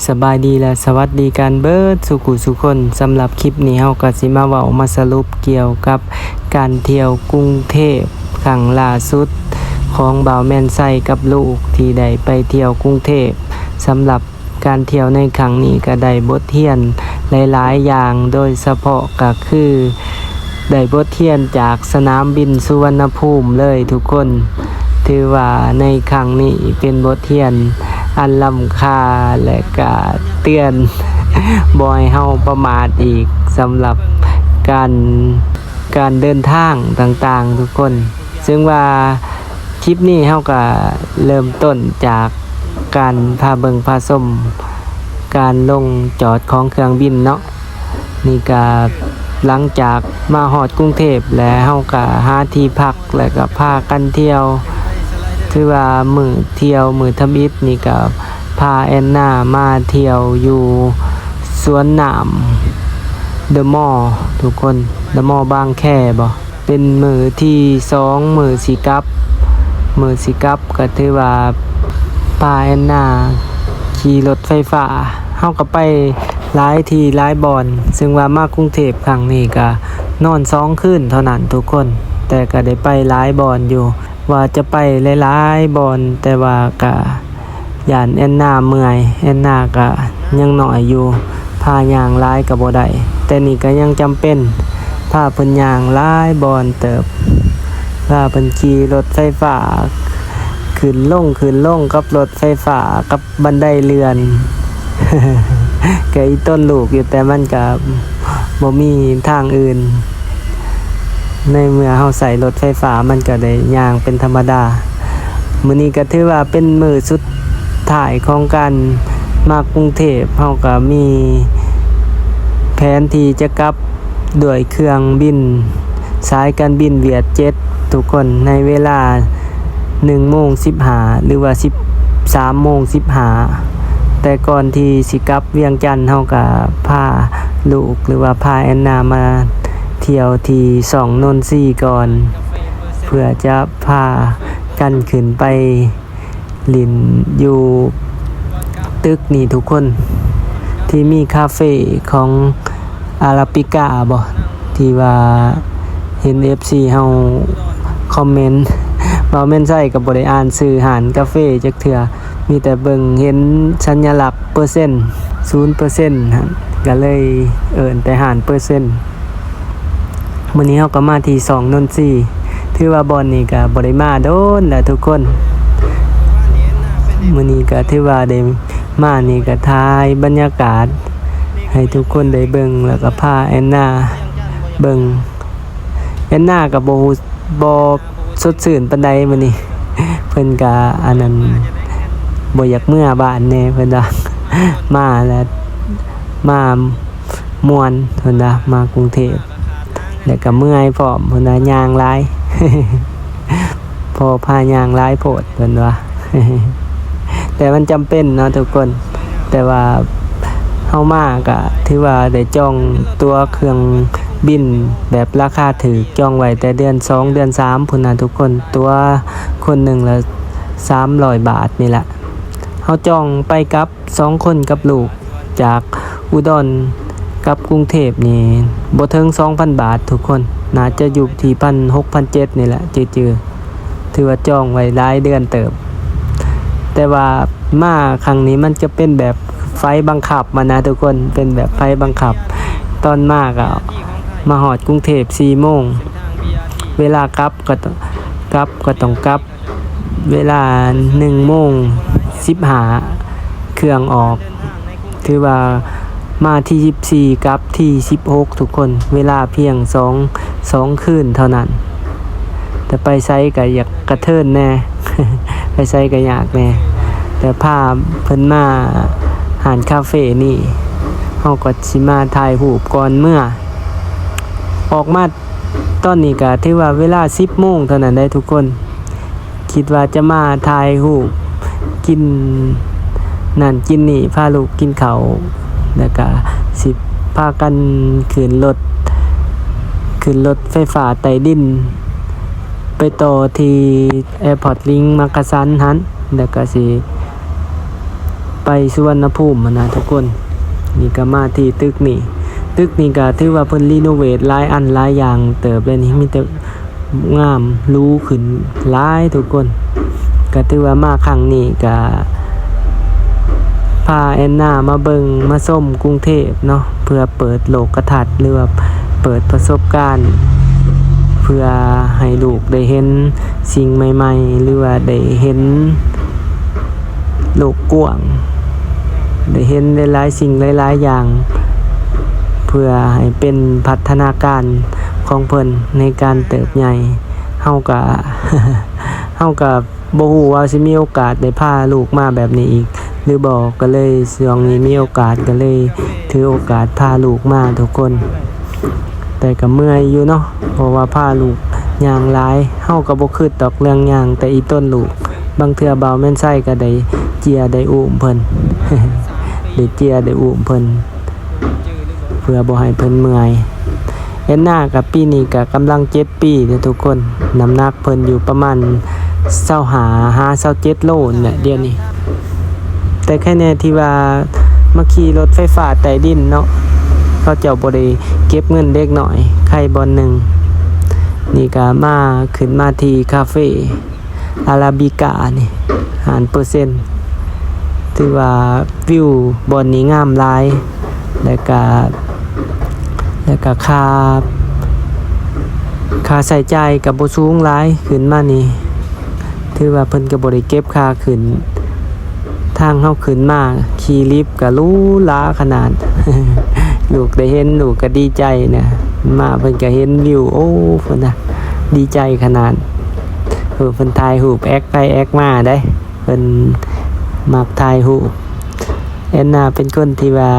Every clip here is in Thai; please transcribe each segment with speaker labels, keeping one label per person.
Speaker 1: สบายดีและสวัสดีกันเบิดสุขุสุคนสำหรับคลิปนี้เฮาก็สิมาเว้ามาสรุปเกี่ยวกับการเที่ยวกรุงเทพครั้งล่าสุดของบ่าวแม่นไส้กับลูกที่ได้ไปเที่ยวกรุงเทพสำหรับการเที่ยวในครั้งนี้ก็ได้บทเรียนหลายๆอย่างโดยเฉพาะก็คือได้บทเรียนจากสนามบินสุวรรณภูมิเลยทุกคนถือว่าในครั้งนี้เป็นบทเรียนอันล้ำค่าและก็เตือนบ่ให้เฮาประมาทอีกสำหรับการเดินทางต่างๆทุกคนซึ่งว่าคลิปนี้เฮาก็เริ่มต้นจากการพาเบิ่งพาชมการลงจอดของเครื่องบินเนาะนี่ก็หลังจากมาฮอดกรุงเทพแล้วเฮาก็หาที่พักแล้วก็พากันเที่ยวถือว่ามื้อเที่ยวมื้อทำอิฐนี่ก็พาแอนนามาเที่ยวอยู่สวนน้ำเดอะมอลล์ทุกคนเดอะมอลล์บางแคบ่เป็นมื้อที่2มื้อสิกลับก็ถือว่าพาแอนนาขี่รถไฟฟ้าเฮาก็ไปหลายที่หลายบ่อนซึ่งว่ามากรุงเทพครั้งนี้ก็นอน2คืนเท่านั้นทุกคนแต่ก็ได้ไปหลายบ่อนอยู่ว่าจะไปหลายๆบ่อนแต่ว่าก็ย่านแอนนาเมื่อยแอนนาก็ยังน้อยอยู่พาย่างหลายก็บ่ได้แต่นี่ก็ยังจำเป็นพาเพิ่นย่างหลายบ่อนเติบพาเพิ่นขี่รถไฟฟ้าขึ้นลงกับรถไฟฟ้ากับบันไดเลื่อน ก็อีต้นลูกอยู่แต่มันก็บ่มีทางอื่นในเมื่อเฮาใส่รถไฟฟ้ามันก็ได้ย่างเป็นธรรมดามื้อนี้ก็ถือว่าเป็นมื้อสุดท้ายของการมากรุงเทพเฮาก็มีแผนที่จะกลับด้วยเครื่องบินสายการบินเวียดเจ็ตทุกคนในเวลา 1:15 หรือว่า 13:15 แต่ก่อนที่สิกลับเวียงจันทน์เฮาก็พาลูกหรือว่าพาแอนนามาเที่ยวที่2นนทรีย์ก่อนเพื่อจะพากันขึ้นไปลินอยู่ตึกนี่ทุกคนที่มีคาเฟ่ของอาราบิก้าบ่ที่ว่าเห็น FC เฮาคอมเมนต์บ่แม่นใช้ก็บ่ได้อ่านชื่อร้านกาแฟจักเทื่อมีแต่เบิ่งเห็นสัญลักษณ์เปอร์เซ็นต์ 0% หั่นก็เลยเอิ้นแต่ร้านเปอร์เซ็นต์มื้อนี้เฮาก็มาที่2นนทรีย์ถือว่าบ่อนนี้ก็บ่ได้มาโดนแล้วทุกคนมื้อนี้ก็ถือว่าได้มานี่ก็ถ่ายบรรยากาศให้ทุกคนได้เบิ่งแล้วก็พาแอนนาเบิ่งแอนนาก็บ่สดชื่นปานใดมื้อนี้เพิ่นก็อันนั้นบ่อยากเมื่อบ้านแน่เพิ่นว่า มาแล้วมาม่วนเพิ่นว่ามากรุงเทพแล้วก็เมื่อยพร้อมเพิ่นว่าย่างหลาย พอพาย่างหลายโพดเพิ่นว่า แต่มันจำเป็นเนาะทุกคนแต่ว่าเฮามาก็ถือว่าได้จองตั๋วเครื่องบินแบบราคาถูกจองไว้แต่เดือน2เดือน3พุ่นน่ะทุกคนตั๋วคนหนึงละ300 บาทนี่แหละเฮาจองไปกับ2คนกับลูกจากอุดรกับกรุงเทพนี่บ่ถึง 2,000 บาททุกคนน่าจะอยู่ที่ 1,600 1,700 นี่แหละจือๆถือว่าจองไว้หลายเดือนเติบแต่ว่ามาครั้งนี้มันจะเป็นแบบไฟบังคับมานะทุกคนเป็นแบบไฟบังคับตอนมาก็มาฮอดกรุงเทพ 4 โมงเวลากลับก็ต้องกลับเวลา 1:15 เครื่องออกถือว่ามาที่24กลับที่16ทุกคนเวลาเพียง2คืนเท่านั้นแต่ไปไสก็อยากกระเทินแน่ ไปไสก็อยากแน่แต่พาเพิ่นมาหานคาเฟ่นี่เฮาก็สิมาถ่ายรูปก่อนเมื่อออกมาตอนนี้ก็ถือว่าเวลา 10 โมงเท่านั้นได้ทุกคนคิดว่าจะมาถ่ายรูปกินนั่นกินนี่พาลูกกินข้าวแล้วก็สิพากันขึ้นรถไฟฟ้าใต้ดินไปต่อที่ Airport Link มักกะสันหั้นแล้วก็สิไป ไปสุวรรณภูมินะทุกคนนี่ก็มาที่ตึกนี่ก็ถือว่าเพิ่นรีโนเวทหลายอันหลายอย่างเติบเลยนี่มีแต่งามรู้ขึ้นหลายทุกคนก็ถือว่ามาครั้งนี้ก็พาแอนนามาเบิงมาส้มกรุงเทพเนาะเพื่อเปิดโลกทัศน์หรือว่าเปิดประสบการณ์เพื่อให้ลูกได้เห็นสิ่งใหม่ๆหรือว่าได้เห็นโลกกว้างได้เห็นหลายๆสิ่งหลายๆอย่างเพื่อให้เป็นพัฒนาการของเพิ่นในการเติบใหญ่เฮาก็ บ่ฮู้ว่าสิมีโอกาสได้พาลูกมาแบบนี้อีกหรือบ่ก็เลยช่วงนี้มีโอกาสก็เลยถือโอกาสพาลูกมาทุกคนแต่ก็เมื่อยอยู่เนาะเพราะว่าพาลูกย่างหลายเฮาก็บ่คิดดอกเรื่องย่างแต่อีต้นลูกบางเทื่อเบาแม่นไส้ก็ได้เจียได้อุ้มเพิ่น ได้เจียได้อุ้มเพิ่นเพื่อบ่ให้เพิ่นเมื่อยแอนนากับปีนี้ก็กำลัง7ปีเด้อทุกคนน้ำหนักเพิ่นอยู่ประมาณ25-27โลเนี่ยเดี๋ยวนี้แต่แค่แน่ที่ว่ามาขี่รถไฟฟ้าใต้ดินเนาะเขาเจ้าบ่ได้เก็บเงินเด็กน้อยใครบ่หนึ่งนี่ก็มาขึ้นมาที่คาเฟ่อาราบิก้านี่50%ถือว่าวิวบอนนี้งามหลายแล้วก็ค่าใส่ใจายก็บ่สูงหลายขึ้นมานี่ถือว่าเพิ่นก็บ่ได้เก็บค่าขึ้นทางเฮาขึ้นมาขี่ลิฟต์ก็หรูหราขนาด ลูกได้เห็นลูกก็ดีใจนะมาเพิ่นก็เห็นวิวโอ้เพิ่นน่ะดีใจขนาดเพิ่นถ่ายรูปแอคไปแอคมาได้เพิ่นมักถ่ายรูปแอนนาเป็นคนที่ว่า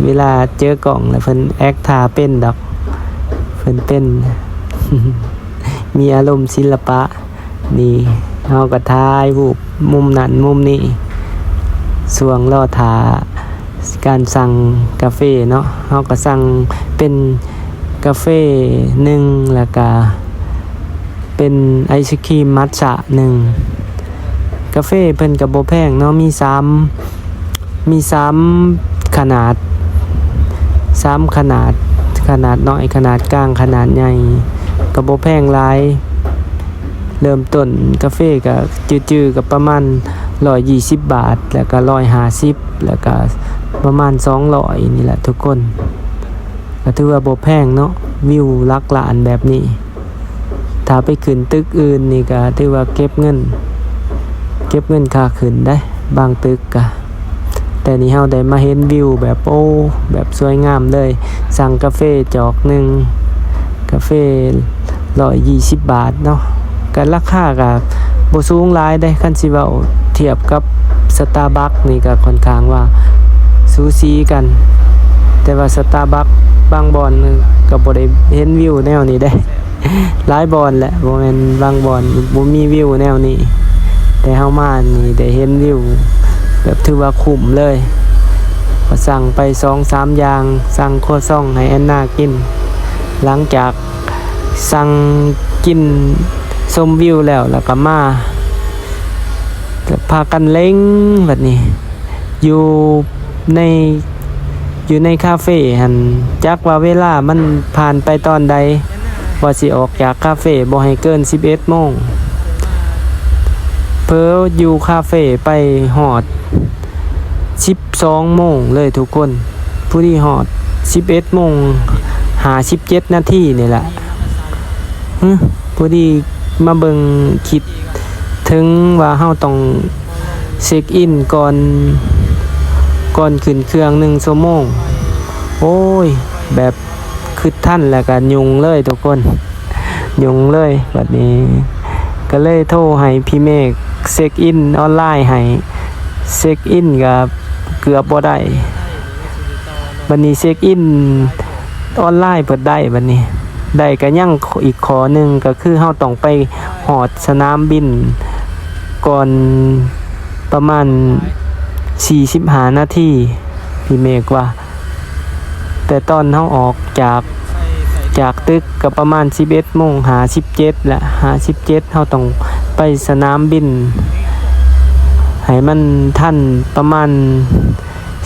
Speaker 1: เวลาเจอกล่องแล้วเพิ่นแอคท่าเป็นดอกเพิ่นเป็น มีอารมณ์ศิลปะนี่เฮาก็ถ่ายรูปมุมนั้นมุมนี้ช่วงรอท่าการสั่งกาแฟเนาะเฮาก็สั่งเป็นกาแฟ1แล้วก็เป็นไอศกรีมมัทฉะ1กาแฟเพิ่นก็บ่แพงเนาะมี3ขนาดขนาดน้อยขนาดกลางขนาดใหญ่ก็บ่แพงหลายเริ่มต้นกาแฟก็จื้อๆก็ประมาณ120 บาทแล้วก็150แล้วก็ประมาณ200นี่แหละทุกคนก็ถือว่าบ่แพงเนาะวิวหลักล้านแบบนี้ถ้าไปขึ้นตึกอื่นนี่ก็ถือว่าเก็บเงินค่าขึ้นได้บางตึกก็แต่นี่เฮาได้มาเห็นวิวแบบโอ้แบบสวยงามเลยสั่งกาแฟจอกหนึ่งกาแฟ120 บาทเนาะก็ราคาก็บ่สูงหลายได้คันสิเว้าเทียบกับ Starbucks นี่ก็ค่อนข้างว่าสูสีกันแต่ว่า Starbucks บางบ่อนก็บ่ได้เห็นวิวแนวนี้ได้ หลายบ่อนแหละบ่แม่นบางบ่อนบ่มีวิวแนวนี้แต่เฮามานี่ได้เห็นวิวแบบถือว่าคุ้มเลยก็สั่งไป 2-3 อย่างสั่งครัวซองให้แอนนากินหลังจากสั่งกินชมวิวแล้วก็มาจะพากันเล้งแบบนี้อยู่ในคาเฟ่หั่นจักว่าเวลามันผ่านไปตอนใดว่าสิออกจากคาเฟ่บ่ให้เกิน 11 โมงเพิ่นอยู่คาเฟ่ไปฮอด12 โมงเลยทุกคนผู้ที่ฮอด11 โมง57 นาทีนี่แหละผู้ที่มาเบิ่งคิดถึงว่าเฮาต้องเช็คอินก่อนขึ้นเครื่อง1 ชั่วโมงโอ้ยแบบคือท่านแล้วก็ยุงเลยทุกคนยุงเลยบัดนี้ก็เลยโทรให้พี่เมฆเช็คอินออนไลน์ให้เช็คอินก็เกือบบ่ได้บัดนี้เช็คอินออนไลน์เปิดได้บัดนี้ได้ก็ยังอีกขอหนึ่งก็คือเฮาต้องไปหอดสนามบินก่อนประมาณ45 นาทีพี่เมฆว่าแต่ตอนเฮาออกจากตึกก็ประมาณ 11 โมง57แหละ57เฮาต้องไปสนามบิน ให้มันทันประมาณ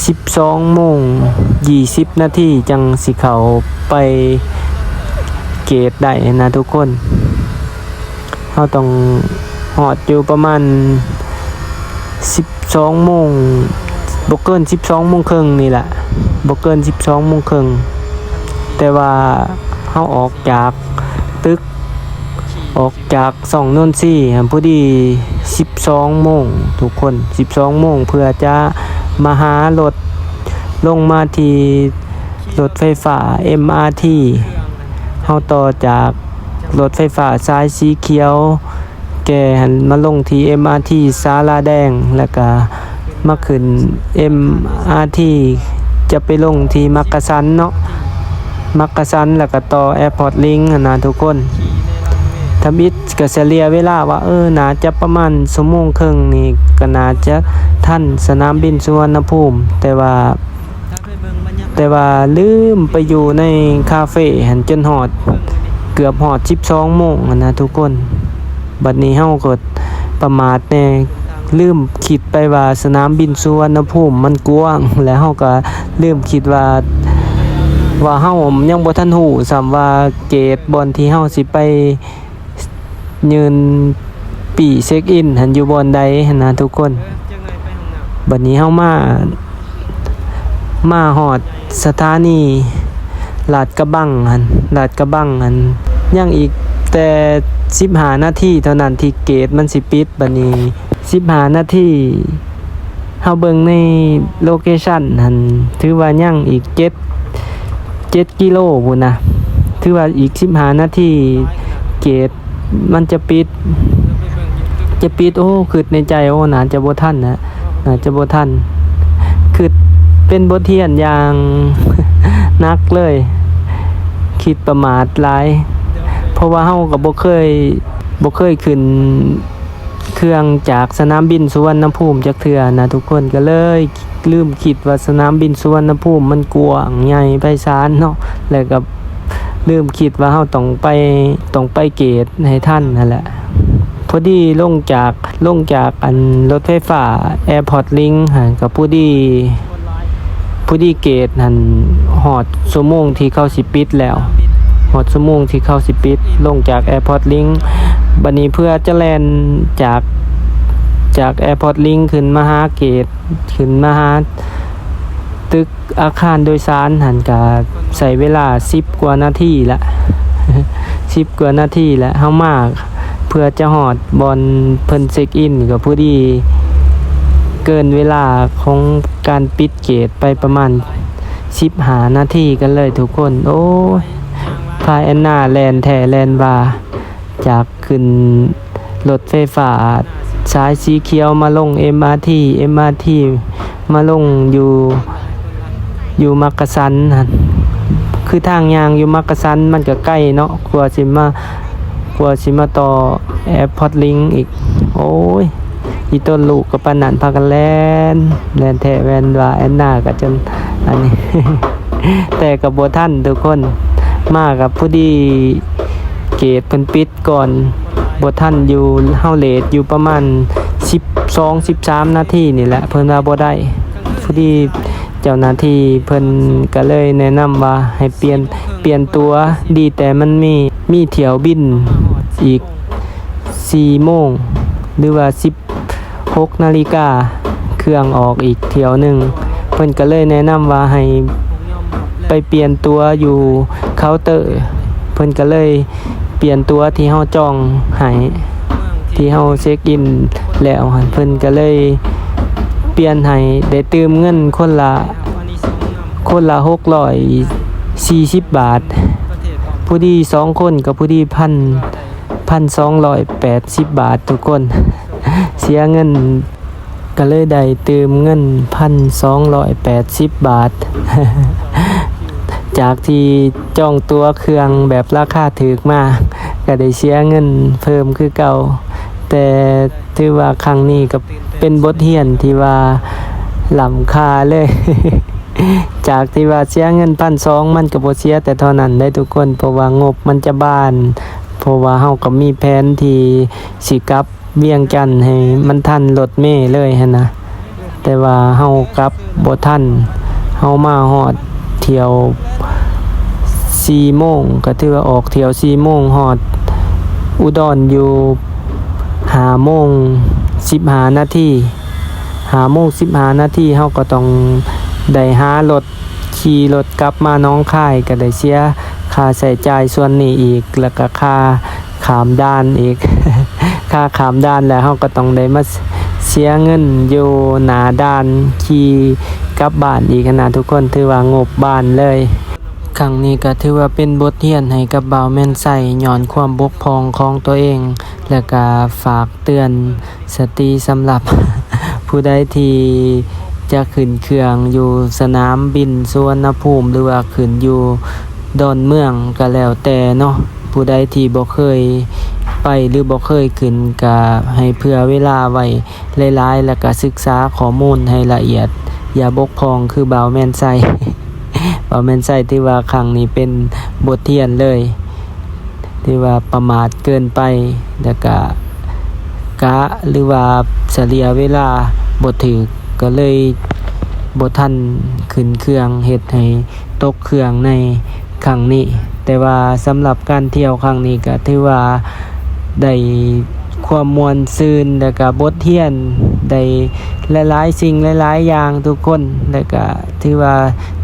Speaker 1: 12:20 นาทีจังสิเข้าไปเกตได้นะทุกคนเราต้องหอดอยู่ประมาณ12 โมงบ่เกิน12 โมงครึ่งนี่แหละบ่เกิน12 โมงครึ่งแต่ว่าเราออกจากตึกออกจาก2โน่นซี่พอดี12 โมงทุกคน12 โมงเพื่อจะมาหารถลงมาที่รถไฟฟ้า MRT เฮาต่อจากรถไฟฟ้าสายสีเขียวแก่หันมาลงที่ MRT ศาลาแดงแล้วก็มาขึ้น MRT จะไปลงที่มักกะสันเนาะมักกะสันแล้วก็ต่อ Airport Link นะทุกคนทำอิดก็เฉลี่ยเวลาว่าน่าจะประมาณชั่วโมงครึ่งนี่ก็น่าจะทันสนามบินสุวรรณภูมิแต่ว่าลืมไปอยู่ในคาเฟ่หันจนหอดเกือบหอด12 โมงนะทุกคนบัดนี้เฮาก็ประมาทแน่ลืมคิดไปว่าสนามบินสุวรรณภูมิมันกว้างแล้วเฮาก็ลืมคิดว่าเฮายังบ่ทันฮู้ซ้ำว่าเกตบอนที่เฮาสิไปยืนปีเช็คอินหันอยู่บอนใดหั่นนะทุกคนบัดนี้เฮามาฮอดสถานีลาดกระบังหันยังอีกแต่15 นาทีเท่านั้นที่เกตมันสิปิดบัดนี้15 นาทีเฮาเบิ่งในโลเคชั่นหันถือว่ายังอีก7 กิโลพุ่นนะถือว่าอีก15 นาทีเกตมันจะปิดคิดในใจน่าจะบ่ทันนะน่าจะบ่ทันคิดเป็นบทเรียนอย่าง นักเลยคิดประมาทหลายเพราะว่าเฮาก็บ่เคยขึ้นเครื่องจากสนามบินสุวรรณภูมิจักเทื่อนะทุกคนก็เลยลืมคิดว่าสนามบินสุวรรณภูมิมันกว้างใหญ่ไพศาลเนาะแล้วก็ลืมคิดว่าเฮาต้องไปเกตให้ทันนั่นแหละพอดีลงจากอันรถไฟฟ้า Airport Link กับพอดีเกตหันหอดชั่วโมงที่เข้าสิปิดแล้วหอดชั่วโมงที่เข้าสิปิดลงจาก Airport Link บัดนี้เพื่อจะแล่นจาก Airport Link ขึ้นมาหาเกตขึ้นมาหาตึกอาคารโดยสารหันก็ใช้เวลา10 กว่านาทีละ 10 กว่านาทีแล้วเฮามาเพื่อจะฮอดบอนเพิ่นเช็คอินก็พอดีเกินเวลาของการปิดเกตไปประมาณ15 นาทีกันเลยทุกคนโอ้ยพาแอนนาแลนแท้แลนว่าจากขึ้นรถไฟฟ้าสายสีเขียวมาลง MRT มาลงอยู่มักกะสันคือทางยางอยู่มักกะสันมันก็ใกล้เนาะกว่าสิมาต่อ Airport Link อีกโอ้ยอีต้นลูกกับปานนันพากันแล่นแท้แวนว่าแอนนาก็จนอันนี้ แต่กับบ่ทันทุกคนมากับผู้ดีเกตเพิ่นปิดก่อนบ่ทันอยู่เฮาเลทอยู่ประมาณ12-13 นาทีนี่แหละเพิ่นว่าบ่ได้ผู้ดีเจ้าหน้าที่เพิ่นก็เลยแนะนำว่าให้เปลี่ยนตัวดีแต่มันมีเที่ยวบินอีก4 โมงหรือว่า16 นาฬิกาเครื่องออกอีกเที่ยวหนึ่งเพิ่นก็เลยแนะนำว่าให้ไปเปลี่ยนตัวอยู่เคาน์เตอร์เพิ่นก็เลยเปลี่ยนตัวที่เฮาจองให้ที่เฮาเช็คอินแล้วเพิ่นก็เลยเปลี่ยนให้ได้เติมเงินคนละ640 บาทผู้ดี2 คนกับผู้ดี1,280 บาททุกคนเสียเงินก็เลยได้เติมเงิน 1,280 บาท จากที่จองตัวเครื่องแบบราคาถูกมากก็ได้เสียเงินเพิ่มคือเก่าแต่ถือว่าครั้งนี้ก็เป็นบทเรียนที่ว่าล้ำค่าเลย จากที่ว่าเสียเงิน 1,200 มันก็บ่เสียแต่เท่านั้นได้ทุกคนเพราะว่างบมันจะบานเพราะว่าเฮาก็มีแผนที่สิกลับ เวียงจันทน์ให้มันทันรถเมล์เลยหั่นนะแต่ว่าเฮากลับบ่ทันเฮามาฮอดเที่ยว4 โมงก็ถือว่าออกเที่ยว4 โมงฮอดอุดรอยู่5 โมง 15 นาที5 โมง 15 นาทีเฮาก็ต้องได้หารถขี่รถกลับมาหนองคายก็ได้เสียค่าใช้จ่ายส่วนนี้อีกแล้วก็ค่าขามด่านอีก ค่าขามด่านแล้วเฮาก็ต้องได้มาเสียเงินอยู่หน้าด่านขี่กลับบ้านอีกนะทุกคนถือว่างบบ้านเลยครั้งนี้ก็ถือว่าเป็นบทเรียนให้กับบ่าวแม่นไส้ย้อนความบกพร่องของตัวเองและก็ฝากเตือนสติสำหรับ ผู้ใดที่จะขึ้นเครื่องอยู่สนามบินสุวรรณภูมิหรือว่าขึ้นอยู่ดอนเมืองก็แล้วแต่เนาะผู้ใดที่บ่เคยไปหรือบ่เคยขึ้นก็ให้เผื่อเวลาไว้หลายๆแล้วก็ศึกษาข้อมูลให้ละเอียดอย่าบกพร่องคือบ่าวแม่นไส้ บ่าวแม่นไส้ที่ว่าครั้งนี้เป็นบทเรียนเลยที่ว่าประมาทเกินไปแล้วก็กะหรือว่าเฉลี่ยเวลาบ่ถูกก็เลยบ่ทันขึ้นเครื่องเฮ็ดให้ตกเครื่องในครั้งนี้แต่ว่าสำหรับการเที่ยวครั้งนี้ก็ถือว่าได้ความม่วนซื่นแล้วก็บทเรียนได้หลายๆสิ่งหลายๆอย่างทุกคนแล้วก็ถือว่า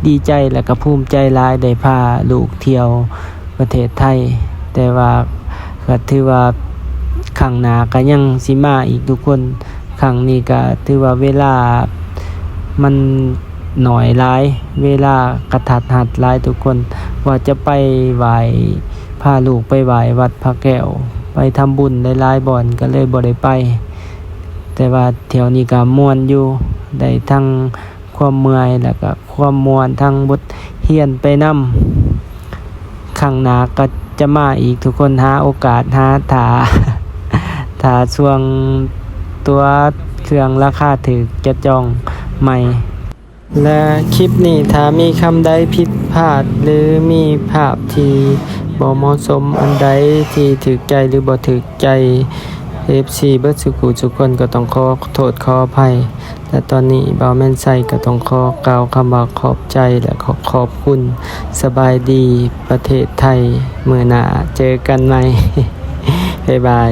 Speaker 1: ดีใจแล้วก็ภูมิใจหลายได้พาลูกเที่ยวประเทศไทยแต่ว่าก็ถือว่าครั้งหน้าก็ยังสิมาอีกทุกคนครั้งนี้ก็ถือว่าเวลามันหน่อยหลายเวลากระทัดหัดหลายทุกคนว่าจะไปไหว้พาลูกไปไหว้วัดพระแก้วไปทำบุญหลายๆบ่อนก็เลยบ่ได้ไปแต่ว่าเที่ยวนี้ก็ม่วนอยู่ได้ทั้งความเมื่อยแล้วก็ความม่วนทั้งบทเรียนไปนำครั้งหน้าก็จะมาอีกทุกคนหาโอกาสหาถ้าช่วงตัวเครื่องราคาถูกจะจองใหม่และคลิปนี้ถ้ามีคำใดผิดพลาดหรือมีภาพที่บ่เหมาะสมอันใดที่ถูกใจหรือบ่ถูกใจ FC เบิดสุขุทุกคนก็ต้องขอโทษขออภัยและตอนนี้บ่าวแม่นไส้ก็ต้องขอกล่าวคำว่าขอบใจและขอบคุณสบายดีประเทศไทยมื้อหน้าเจอกันใหม่ บ๊ายบาย